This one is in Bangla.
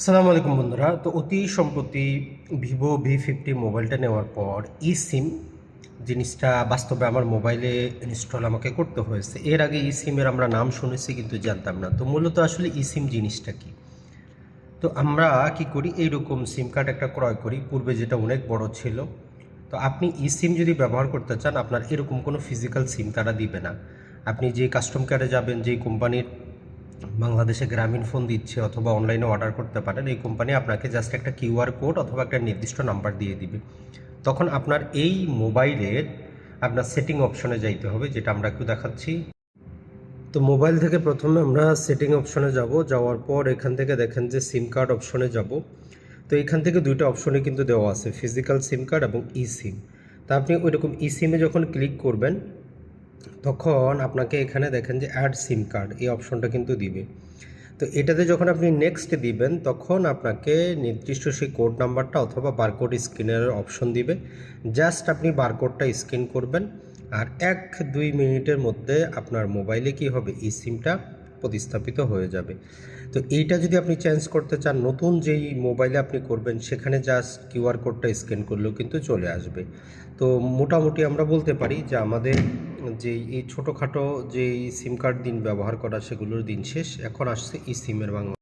আসসালামু আলাইকুম বন্ধুরা। তো অতি সম্প্রতি ভিভো V50 মোবাইলটা নেওয়ার পর সিম জিনিসটা বাস্তবে আমার মোবাইলে ইনস্টল আমাকে করতে হয়েছে। এর আগে সিমের আমরা নাম শুনেছি কিন্তু জানতাম না। তো মূলত আসলে সিম জিনিসটা কি? তো আমরা কি করি, এইরকম সিম কার্ড একটা ক্রয় করি, পূর্বে যেটা অনেক বড় ছিল। তো আপনি সিম যদি ব্যবহার করতে চান, আপনার এরকম কোনো ফিজিক্যাল সিম তারা দিবে না। আপনি যে কাস্টম কেয়ারে যাবেন, যেই কোম্পানির বাংলাদেশে গ্রামীণ ফোন দিচ্ছে অথবা অনলাইনে অর্ডার করতে পারেন, এই কোম্পানি আপনাকে জাস্ট একটা কিউআর কোড অথবা একটা নির্দিষ্ট নাম্বার দিয়ে দিবে। তখন আপনার এই মোবাইলের আপনার সেটিং অপশনে যাইতে হবে, যেটা আমরা একটু দেখাচ্ছি। তো মোবাইল থেকে প্রথমে আমরা সেটিং অপশনে যাব। যাওয়ার পর এখান থেকে দেখেন যে সিম কার্ড অপশনে যাব। তো এখান থেকে দুইটা অপশনে কিন্তু দেওয়া আছে, ফিজিক্যাল সিম কার্ড এবং সিম। তা আপনি ওইরকম সিমে যখন ক্লিক করবেন, তখন আপনাকে এখানে দেখেন যে অ্যাড সিম কার্ড এই অপশনটা কিন্তু দিবে। তো এটাতে যখন আপনি নেক্সট দিবেন, তখন আপনাকে নির্দিষ্ট সেই কোড নাম্বারটা অথবা বারকোড স্ক্যানের অপশন দিবে। জাস্ট আপনি বারকোডটা স্ক্যান করবেন, আর 1-2 মিনিটের মধ্যে আপনার মোবাইলে কি হবে, সিমটা প্রতিস্থাপিত হয়ে যাবে। তো এইটা যদি আপনি চেঞ্জ করতে চান, নতুন যেই মোবাইলে আপনি করবেন, সেখানে জাস্ট কিউআর কোডটা স্ক্যান করলেও কিন্তু চলে আসবে। তো মোটামুটি আমরা বলতে পারি যে আমাদের যেই এই ছোটোখাটো যেই সিম কার্ড দিন ব্যবহার করা, সেগুলোর দিন শেষ। এখন আসছে সিমের বাংলা।